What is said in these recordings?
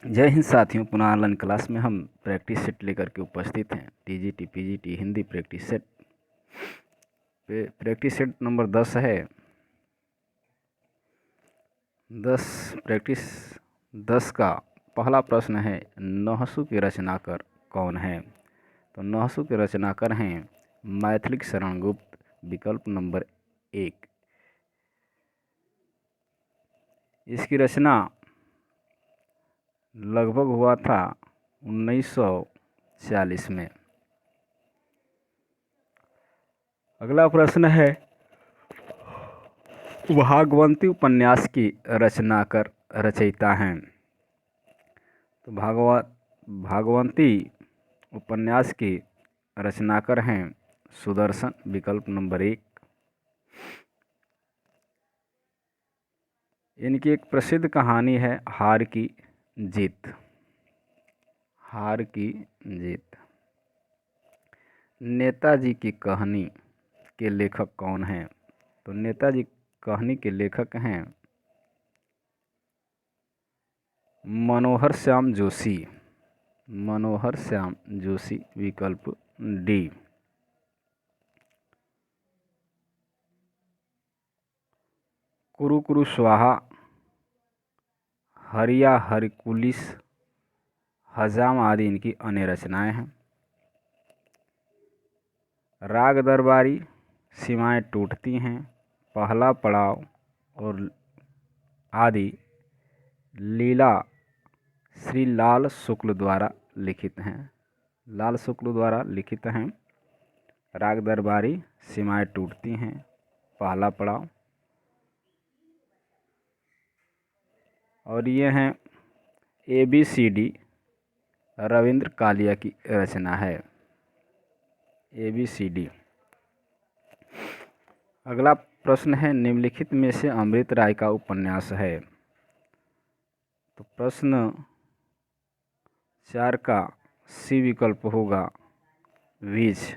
जय हिंद साथियों, पुनः ऑनलाइन क्लास में हम प्रैक्टिस सेट लेकर के उपस्थित हैं। TGT PGT Hindi practice set पे प्रैक्टिस सेट नंबर 10 है। 10 का पहला प्रश्न है, नहसू के रचनाकार कौन है? तो नहसू के रचनाकार हैं मैथिली शरण गुप्त, विकल्प नंबर 1। इसकी रचना लगभग हुआ था 1940 में। अगला प्रश्न है, भागवती उपन्यास की रचनाकार रचयिता हैं। तो भागवती उपन्यास की रचनाकार हैं सुदर्शन, विकल्प नंबर 1। इनकी एक प्रसिद्ध कहानी है हार की जीत। हार की जीत। नेताजी की कहानी के लेखक कौन हैं? तो नेताजी कहानी के लेखक हैं मनोहर श्याम जोशी। मनोहर श्याम जोशी, विकल्प डी। कुरु कुरु स्वाहा, हरिया हरकुलिस, हजाम आदि इनकी अन्य रचनाएं हैं। राग दरबारी, सीमाएं टूटती हैं, पहला पड़ाव और आदि लीला श्री लाल शुक्ल द्वारा लिखित हैं। लाल शुक्ल द्वारा लिखित हैं। राग दरबारी, सीमाएं टूटती हैं, पहला पड़ाव, और ये हैं ABCD, रविंद्र कालिया की रचना है। ABCD। अगला प्रश्न है, निम्नलिखित में से अमृत राय का उपन्यास है? तो प्रश्न 4 का सी विकल्प होगा बीज।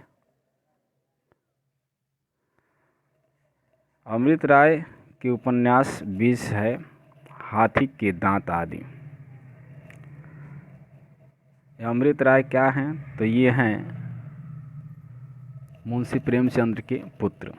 अमृत राय के उपन्यास बीज है, हाथी के दांत आदि। अमृत राय क्या हैं? तो ये हैं मुंशी प्रेमचंद्र के पुत्र।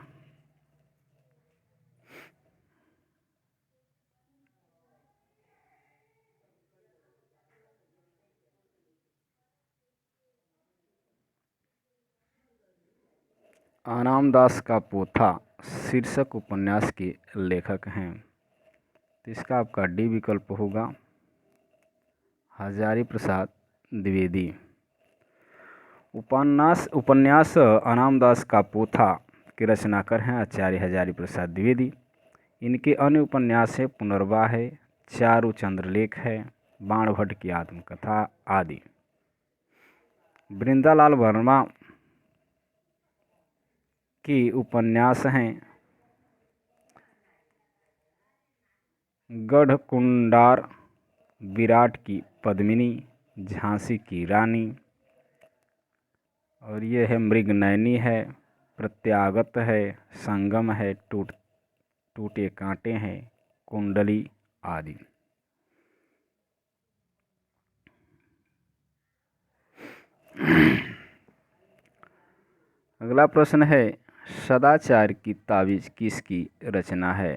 आनामदास का पोथा शीर्षक उपन्यास के लेखक हैं। तो इसका आपका डी विकल्प होगा हजारी प्रसाद द्विवेदी। उपन्यास आनामदास का पोथा के रचनाकार हैं आचार्य हजारी प्रसाद द्विवेदी। इनके अन्य उपन्यास है पुनर्वाह है, चारु चंद्रलेख है, बाणभट्ट की आत्मकथा आदि। वृंदालाल वर्मा की उपन्यास हैं गढ़कुंडार, विराट की पद्मिनी, झांसी की रानी, और ये है मृगनयनी है, प्रत्यागत है, संगम है, टूटे कांटे हैं, कुंडली आदि। अगला प्रश्न है, सदाचार की ताबीज किसकी रचना है?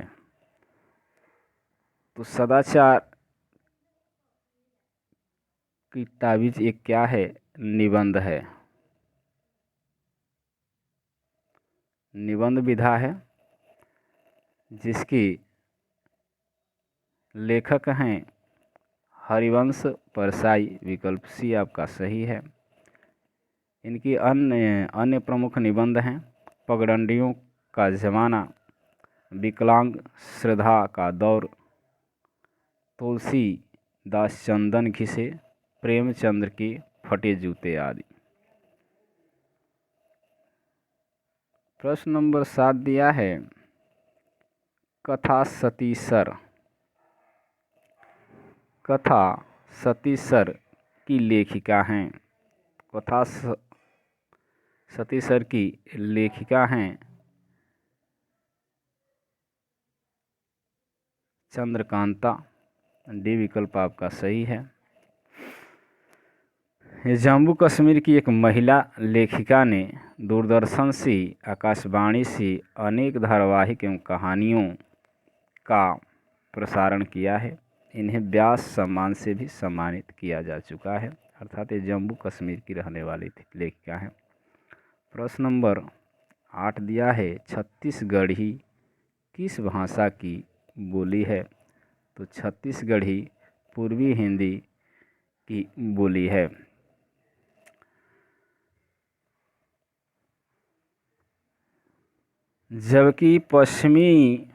तो सदाचार की ताबीज एक क्या है? निबंध है। निबंध विधा है, जिसकी लेखक हैं हरिवंश परसाई, विकल्प सी आपका सही है। इनकी अन्य प्रमुख निबंध हैं पगडंडियों का जमाना, विकलांग श्रद्धा का दौर, तुलसी दास चंदन घिसे, प्रेमचंद्र के फटे जूते आदि। प्रश्न नंबर 7 दिया है, कथा सतीसर। कथा सतीसर की लेखिका हैं। कथा सतीसर की लेखिका हैं चंद्रकांता। डी विकल्प आपका सही है। ये जम्मू कश्मीर की एक महिला लेखिका ने दूरदर्शन से, आकाशवाणी से अनेक धारावाहिक एवं कहानियों का प्रसारण किया है। इन्हें व्यास सम्मान से भी सम्मानित किया जा चुका है। अर्थात ये जम्मू कश्मीर की रहने वाली थी, लेखिका है। प्रश्न नंबर 8 दिया है, छत्तीसगढ़ी किस भाषा की बोली है? तो छत्तीसगढ़ी पूर्वी हिंदी की बोली है। जबकि पश्चिमी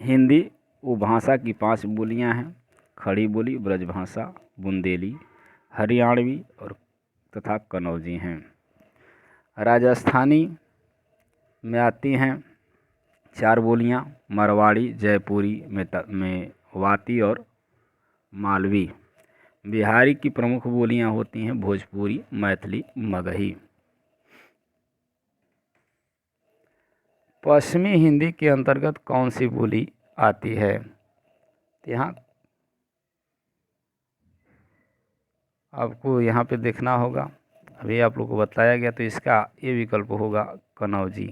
हिंदी वो भाषा की 5 बोलियां हैं। खड़ी बोली, ब्रजभाषा, बुंदेली, हरियाणवी और तथा कन्नौजी हैं। राजस्थानी में आती हैं 4 बोलियां, मारवाड़ी, जयपुरी, मेवाती और मालवी। बिहारी की प्रमुख बोलियां होती हैं भोजपुरी, मैथिली, मगही। पश्चिमी हिंदी के अंतर्गत कौन सी बोली आती है? यहाँ आपको यहाँ पे देखना होगा, अभी आप लोग को बताया गया, तो इसका ये विकल्प होगा कन्नौजी,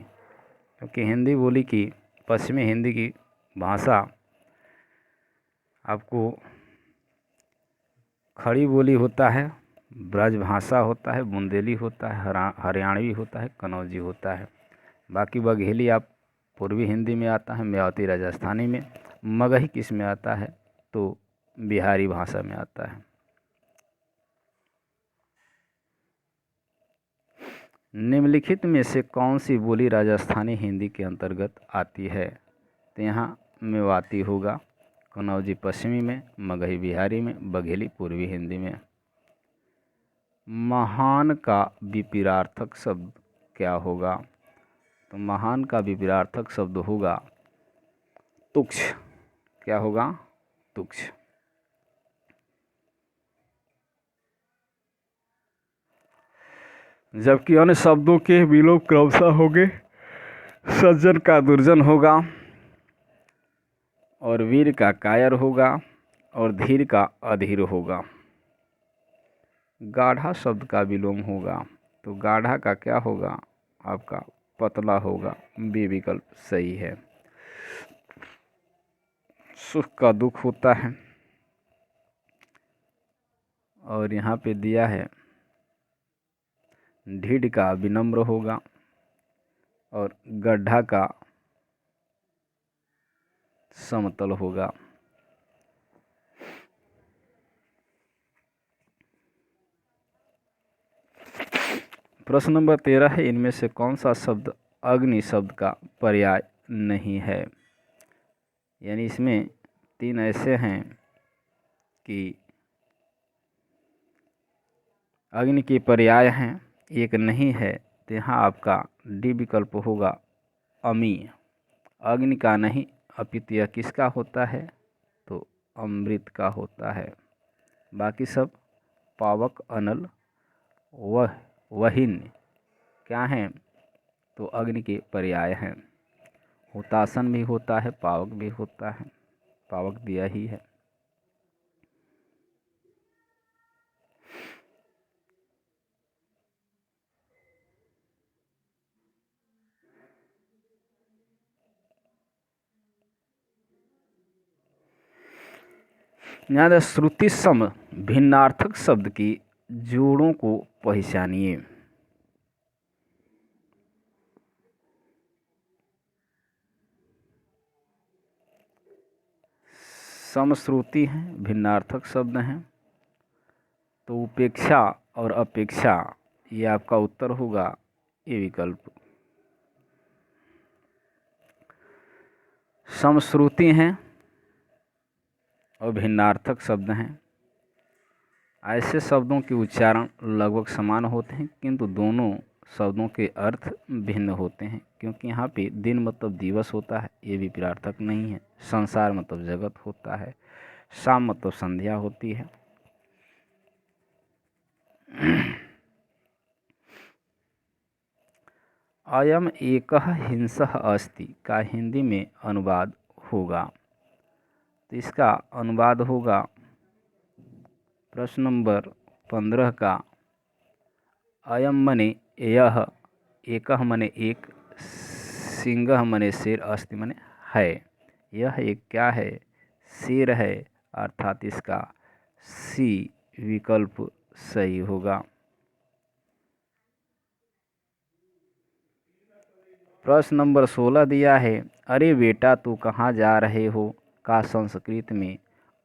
क्योंकि हिंदी बोली की, पश्चिमी हिंदी की भाषा आपको खड़ी बोली होता है, ब्रजभाषा होता है, बुंदेली होता है, हरियाणवी होता है, कन्नौजी होता है। बाकी बघेली आप पूर्वी हिंदी में आता है, मेवाती राजस्थानी में, मगही किस में आता है? तो बिहारी भाषा में आता है। निम्नलिखित में से कौन सी बोली राजस्थानी हिंदी के अंतर्गत आती है? तो यहाँ मेवाती होगा, कन्नौजी पश्चिमी में, मगही बिहारी में, बघेली पूर्वी हिंदी में। महान का विपरीतार्थक शब्द क्या होगा? तो महान का विपरीतार्थक शब्द होगा तुच्छ। क्या होगा? तुच्छ। जबकि अन्य शब्दों के विलोप क्रमशः होंगे। सज्जन का दुर्जन होगा, और वीर का कायर होगा, और धीर का अधीर होगा। गाढ़ा शब्द का विलोम होगा, तो गाढ़ा का क्या होगा? आपका पतला होगा। बी विकल्प सही है। सुख का दुख होता है, और यहाँ पे दिया है ढीठ का विनम्र होगा, और गड्ढा का समतल होगा। प्रश्न नंबर 13 है, इनमें से कौन सा शब्द अग्नि शब्द का पर्याय नहीं है? यानी इसमें 3 ऐसे हैं कि अग्नि के पर्याय हैं, एक नहीं है, तो यहाँ आपका डी विकल्प होगा अमी। अग्नि का नहीं, अपितु यह किसका होता है? तो अमृत का होता है। बाकी सब पावक, अनल, वहीन क्या हैं? तो अग्नि के पर्याय हैं। हुतासन भी होता है, पावक भी होता है, पावक दिया ही है। यहाँ श्रुति सम भिन्नार्थक शब्द की जोड़ों को पहचानिए। समश्रुति हैं, भिन्नार्थक शब्द हैं, तो उपेक्षा और अपेक्षा, ये आपका उत्तर होगा ये विकल्प। समश्रुति हैं और भिन्नार्थक शब्द हैं। ऐसे शब्दों के उच्चारण लगभग समान होते हैं, किंतु दोनों शब्दों के अर्थ भिन्न होते हैं, क्योंकि यहाँ पे दिन मतलब दिवस होता है, ये भी विपरीतार्थक नहीं है। संसार मतलब जगत होता है, शाम मतलब संध्या होती है। अयम एकः हिंसः अस्ति का हिंदी में अनुवाद होगा, तो इसका अनुवाद होगा प्रश्न नंबर 15 का अयम मने यह, एकह मने एक, सिंगह मने शेर, अस्ति मने है। यह एक क्या है? शेर है, अर्थात इसका सी विकल्प सही होगा। प्रश्न नंबर 16 दिया है, अरे बेटा तू कहाँ जा रहे हो का संस्कृत में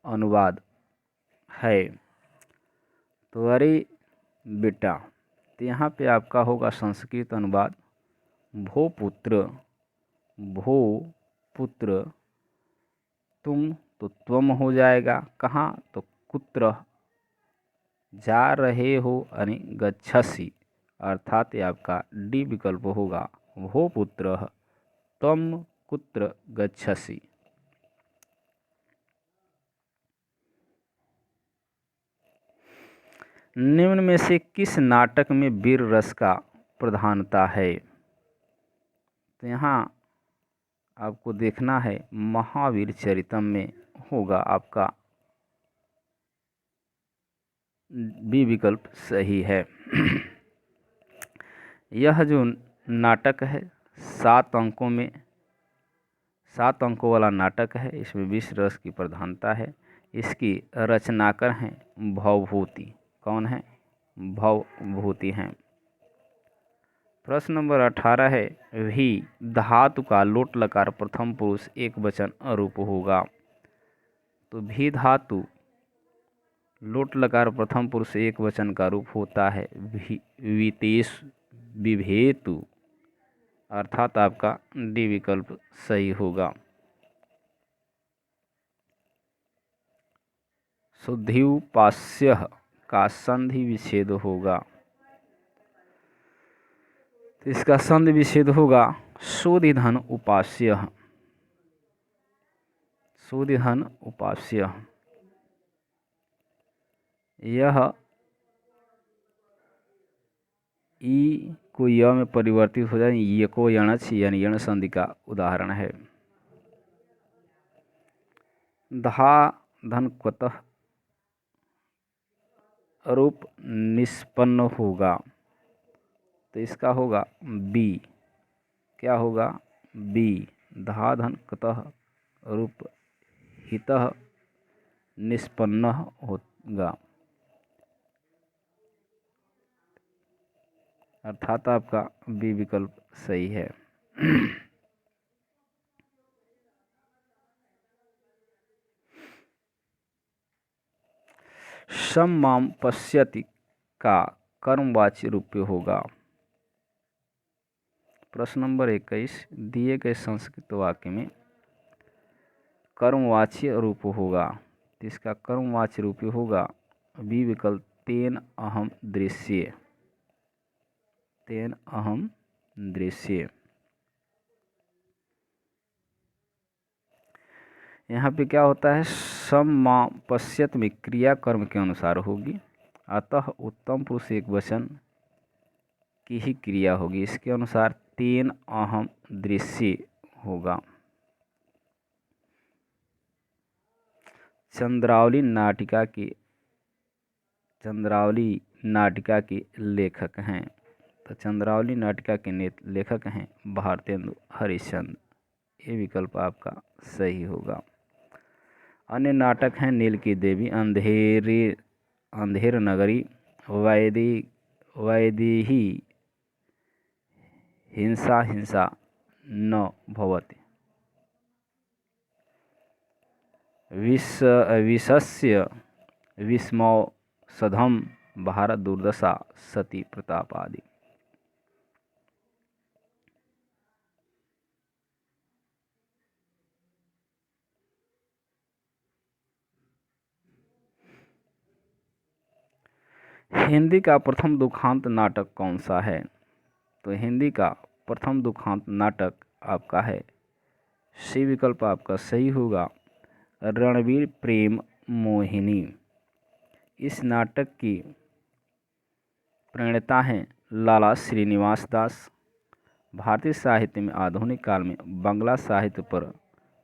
अनुवाद है। तो अरे बेटा, तो यहाँ पे आपका होगा संस्कृत अनुवाद भो पुत्र, भो पुत्र, तुम तो त्वम हो जाएगा, कहाँ तो कुत्र, जा रहे हो यानी गच्छसि, अर्थात ये आपका डी विकल्प होगा भो पुत्र त्वम कुत्र गच्छसि। निम्न में से किस नाटक में वीर रस का प्रधानता है। तो यहाँ आपको देखना है, महावीर चरितम में होगा आपका बी विकल्प सही है। यह जो नाटक है 7 अंकों में, 7 अंकों वाला नाटक है, इसमें विष रस की प्रधानता है। इसकी रचनाकार हैं भवभूति। कौन है? भवभूति हैं। प्रश्न नंबर 18 है, भी धातु का लोट लकार प्रथम पुरुष एक वचन अरूप होगा। तो भी धातु लोट लकार प्रथम पुरुष एक वचन का रूप होता है वितेश विभेतु, अर्थात आपका डी विकल्प सही होगा। शुद्धिउपास्य का संधि विच्छेद होगा। तो इसका संधि विच्छेद होगा शोधिधन उपास्य, शोधिधन उपास्य। यह ई को य में परिवर्तित हो जाए, ये को यणच यानी यण संधि का उदाहरण है। धा धन क्वतः रूप निष्पन्न होगा। तो इसका होगा बी। क्या होगा? बी। धा धन क्वतः रूप हितः निष्पन्न होगा, अर्थात आपका बी विकल्प सही है। सम माम पश्यति का कर्मवाची रूप होगा। प्रश्न नंबर 21, दिए गए संस्कृत वाक्य में कर्मवाची रूप होगा। तो इसका कर्मवाची रूप होगा बी विकल्प तेन अहम दृश्य, तेन अहम दृश्य। यहाँ पे क्या होता है, सम मा पश्यत में क्रिया कर्म के अनुसार होगी, अतः उत्तम पुरुष एक वचन की ही क्रिया होगी। इसके अनुसार तेन अहम दृश्य होगा। चंद्रावली नाटिका के लेखक हैं। तो चंद्रावली नाटिका के लेखक हैं भारतेंदु हरिश्चंद्र। ये विकल्प आपका सही होगा। अन्य नाटक हैं नील की देवी, अंधेर नगरी, वैदेही, हिंसा हिंसा न भवति, विषस्य विस्मौषधम, भारत दुर्दशा, सती प्रताप आदि। हिंदी का प्रथम दुखांत नाटक कौन सा है। तो हिंदी का प्रथम दुखांत नाटक आपका है, सी विकल्प आपका सही होगा रणवीर प्रेम मोहिनी। इस नाटक की प्रणेता हैं लाला श्रीनिवास दास। भारतीय साहित्य में आधुनिक काल में बांग्ला साहित्य पर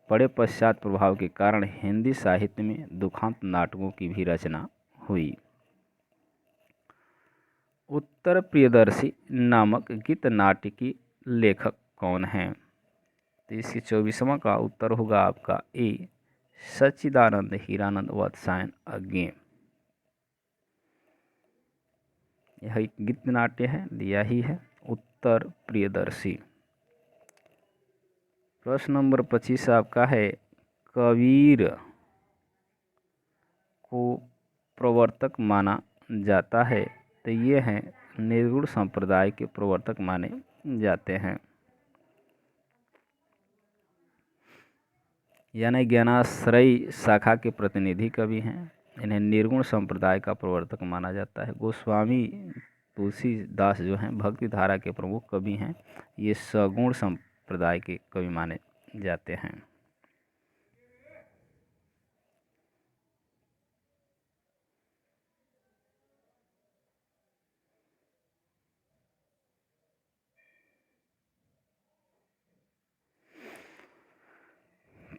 पड़े पश्चात प्रभाव के कारण हिंदी साहित्य में दुखांत नाटकों की भी रचना हुई। उत्तर प्रियदर्शी नामक गीत नाट्य की लेखक कौन है? तो इसकी 24वां का उत्तर होगा आपका ए, सच्चिदानंद हीरानंद वात्स्यायन अज्ञे। यह एक गीत नाट्य है, दिया ही है उत्तर प्रियदर्शी। प्रश्न नंबर 25 आपका है, कबीर को प्रवर्तक माना जाता है? तो ये हैं निर्गुण संप्रदाय के प्रवर्तक माने जाते हैं, यानी ज्ञानाश्रयी शाखा के प्रतिनिधि कवि हैं। इन्हें निर्गुण संप्रदाय का प्रवर्तक माना जाता है। गोस्वामी तुलसीदास जो हैं भक्ति धारा के प्रमुख कवि हैं, ये सगुण संप्रदाय के कवि माने जाते हैं।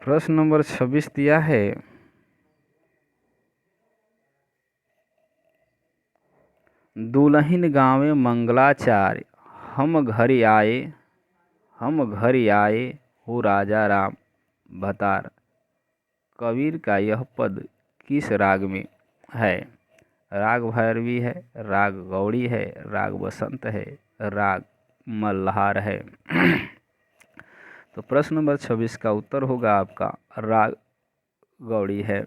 प्रश्न नंबर 26 दिया है, दुल्हिन गावे मंगलाचार्य हम घर आए हो राजा राम भतार। कबीर का यह पद किस राग में है? राग भैरवी है, राग गौड़ी है, राग बसंत है, राग मल्हार है। तो प्रश्न नंबर 26 का उत्तर होगा आपका राग गौड़ी है।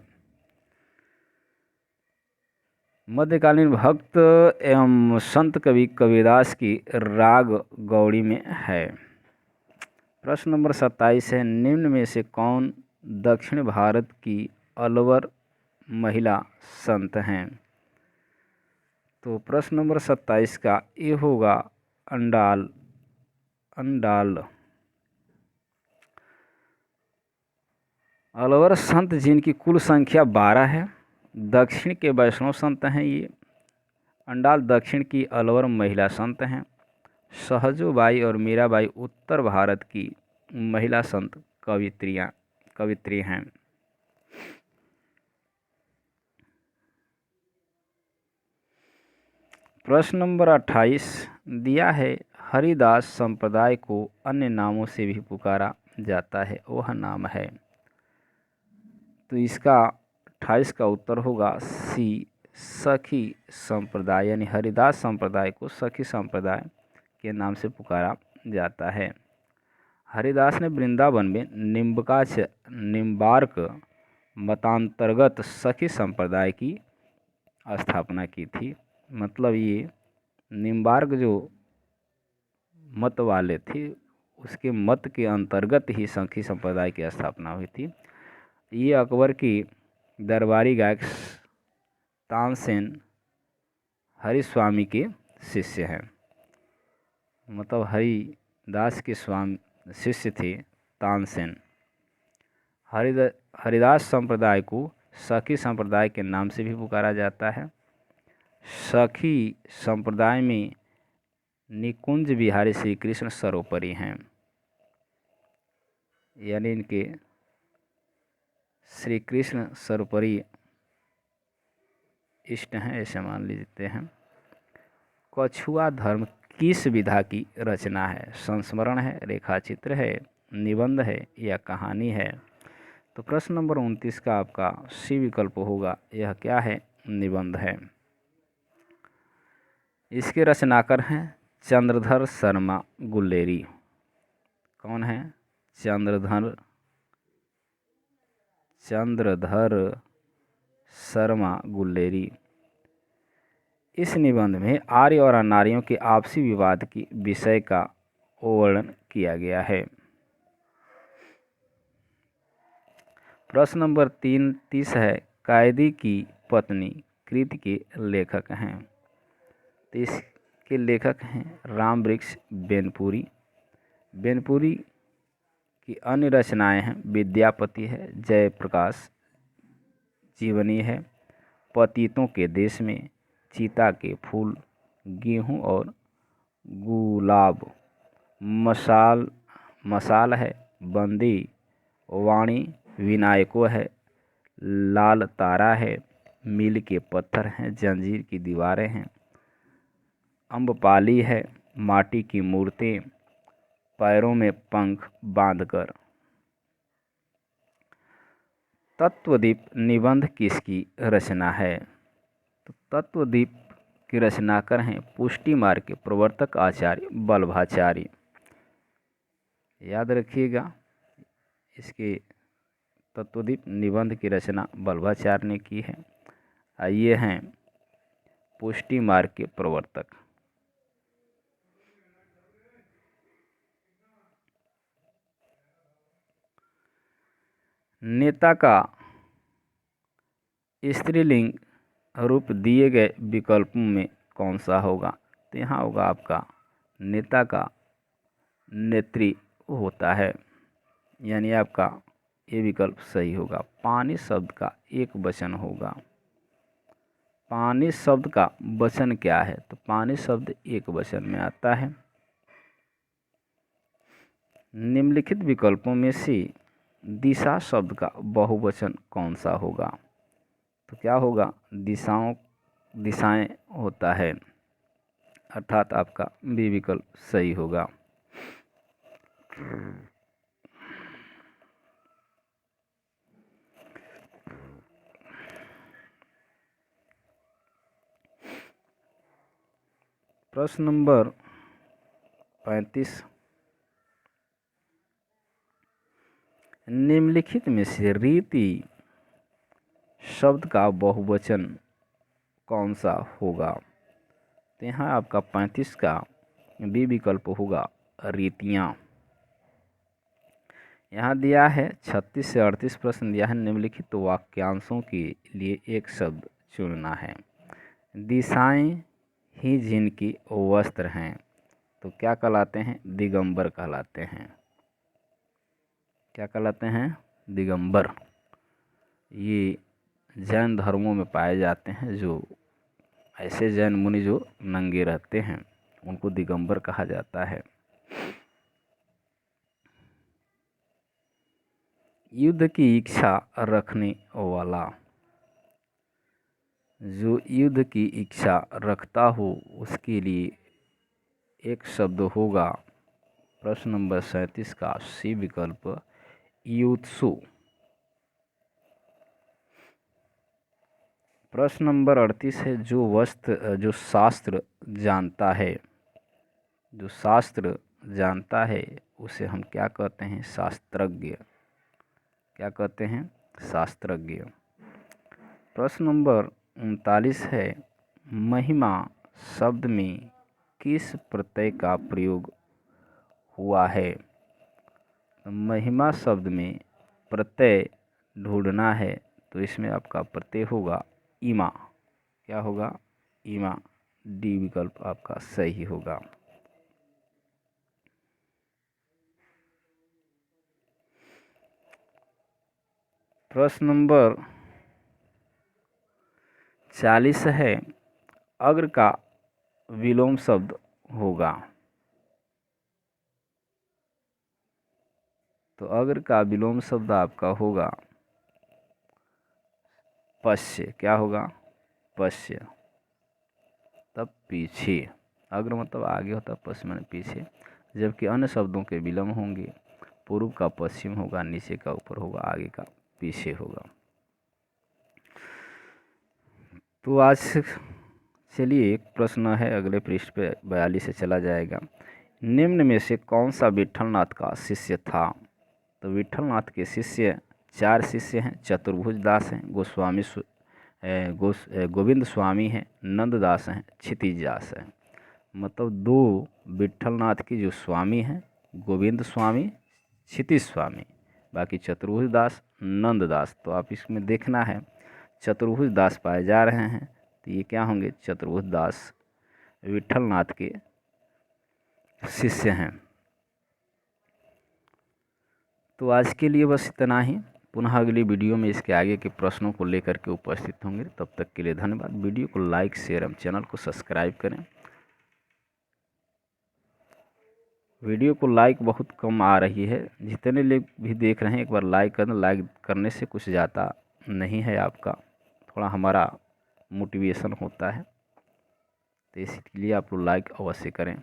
मध्यकालीन भक्त एवं संत कवि कबीरदास की राग गौड़ी में है। प्रश्न नंबर 27 है, निम्न में से कौन दक्षिण भारत की अलवर महिला संत हैं? तो प्रश्न नंबर 27 का ये होगा अंडाल। अलवर संत जिनकी कुल संख्या 12 है, दक्षिण के वैष्णव संत हैं ये। अंडाल दक्षिण की अलवर महिला संत हैं। सहजोबाई और मीराबाई उत्तर भारत की महिला संत कवित्री हैं। प्रश्न नंबर 28 दिया है, हरिदास संप्रदाय को अन्य नामों से भी पुकारा जाता है, वह नाम है? तो इसका 28 का उत्तर होगा सी, सखी संप्रदाय। यानी हरिदास संप्रदाय को सखी संप्रदाय के नाम से पुकारा जाता है। हरिदास ने वृंदावन में निम्बार्क मतांतर्गत सखी संप्रदाय की स्थापना की थी। मतलब ये निम्बार्क जो मत वाले थे उसके मत के अंतर्गत ही सखी संप्रदाय की स्थापना हुई थी। ये अकबर की दरबारी गायक तानसेन हरिस्वामी के शिष्य हैं। मतलब हरिदास के शिष्य थे तानसेन। हरिदास संप्रदाय को सखी संप्रदाय के नाम से भी पुकारा जाता है। सखी संप्रदाय में निकुंज बिहारी श्री कृष्ण सर्वोपरि हैं, यानी इनके श्री कृष्ण सर्वोपरि इष्ट हैं, ऐसे मान लेते हैं। कछुआ धर्म किस विधा की रचना है? संस्मरण है, रेखाचित्र है, निबंध है या कहानी है? तो प्रश्न नंबर 29 का आपका सी विकल्प होगा, यह क्या है? निबंध है। इसके रचनाकार हैं चंद्रधर शर्मा गुल्लेरी। कौन है? चंद्रधर शर्मा गुल्लेरी। इस निबंध में आर्य और अनार्यों के आपसी विवाद की विषय का वर्णन किया गया है। प्रश्न नंबर 30 है, कायदी की पत्नी कृति के लेखक हैं? तो इसके लेखक हैं रामवृक्ष बेनपुरी। बेनपुरी की अन्य रचनाएं हैं विद्यापति है, जयप्रकाश जीवनी है, पतितों के देश में, चीता के फूल, गेहूं और गुलाब, मसाल है, बंदी वाणी, विनायको है, लाल तारा है, मील के पत्थर हैं, जंजीर की दीवारें हैं, अम्बपाली है, माटी की मूर्तें, पैरों में पंख बांधकर। तत्वदीप निबंध किसकी रचना है? तो तत्वदीप के रचनाकार हैं पुष्टि मार्ग के प्रवर्तक आचार्य वल्लभाचार्य। याद रखिएगा, इसके तत्वदीप निबंध की रचना वल्लभाचार्य ने की है। ये हैं पुष्टि मार्ग के प्रवर्तक। नेता का स्त्रीलिंग रूप दिए गए विकल्पों में कौन सा होगा? तो यहाँ होगा आपका नेता का नेत्री होता है, यानी आपका ये विकल्प सही होगा। पानी शब्द का एक वचन होगा। पानी शब्द का वचन क्या है? तो पानी शब्द एक वचन में आता है। निम्नलिखित विकल्पों में से दिशा शब्द का बहुवचन कौन सा होगा? तो क्या होगा? दिशाएं होता है, अर्थात आपका बी विकल्प सही होगा। प्रश्न नंबर 35, निम्नलिखित में से रीति शब्द का बहुवचन कौन सा होगा? तो यहाँ आपका 35 का बी विकल्प होगा रीतियाँ। यहाँ दिया है 36 से 38 प्रश्न दिया है। निम्नलिखित वाक्यांशों के लिए एक शब्द चुनना है। दिशाएं ही जिनकी वस्त्र हैं, तो क्या कहलाते हैं? दिगंबर कहलाते हैं। क्या कहलाते हैं? दिगंबर। ये जैन धर्मों में पाए जाते हैं। जो ऐसे जैन मुनि जो नंगे रहते हैं उनको दिगंबर कहा जाता है। युद्ध की इच्छा रखने वाला, जो युद्ध की इच्छा रखता हो उसके लिए एक शब्द होगा। प्रश्न नंबर 37 का सी विकल्प युत्सु। प्रश्न नंबर 38 है जो शास्त्र जानता है, जो शास्त्र जानता है उसे हम क्या कहते हैं? शास्त्रज्ञ। क्या कहते हैं? शास्त्रज्ञ। प्रश्न नंबर 39 है महिमा शब्द में किस प्रत्यय का प्रयोग हुआ है? महिमा शब्द में प्रत्यय ढूंढना है, तो इसमें आपका प्रत्यय होगा इमा। क्या होगा? इमा। डी विकल्प आपका सही होगा। प्रश्न नंबर 40 है अग्र का विलोम शब्द होगा। तो अग्र का विलोम शब्द आपका होगा पश्य। क्या होगा? पश्य। तब पीछे। अग्र मतलब आगे होता है, पश्य माने पीछे। जबकि अन्य शब्दों के विलोम होंगे। पूर्व का पश्चिम होगा, नीचे का ऊपर होगा, आगे का पीछे होगा। तो आज चलिए एक प्रश्न है अगले पृष्ठ पे 42 से चला जाएगा। निम्न में से कौन सा विट्ठलनाथ का शिष्य था? तो विट्ठलनाथ के शिष्य 4 शिष्य हैं। चतुर्भुज दास हैं, गोविंद स्वामी हैं, नंददास हैं, क्षितिज दास हैं। मतलब 2 विट्ठलनाथ की जो स्वामी हैं गोविंद स्वामी, क्षितिज स्वामी, बाकी चतुर्भुज दास, नंददास। तो आप इसमें देखना है चतुर्भुज दास पाए जा रहे हैं, तो ये क्या होंगे? चतुर्भुज दास विट्ठलनाथ के शिष्य हैं। तो आज के लिए बस इतना ही। पुनः अगली वीडियो में इसके आगे के प्रश्नों को लेकर के उपस्थित होंगे। तब तक के लिए धन्यवाद। वीडियो को लाइक, शेयर एवं चैनल को सब्सक्राइब करें। वीडियो को लाइक बहुत कम आ रही है, जितने लोग भी देख रहे हैं एक बार लाइक करना। लाइक करने से कुछ ज़्यादा नहीं है, आपका थोड़ा हमारा मोटिवेशन होता है। तो इसके लिए आप लोग लाइक अवश्य करें।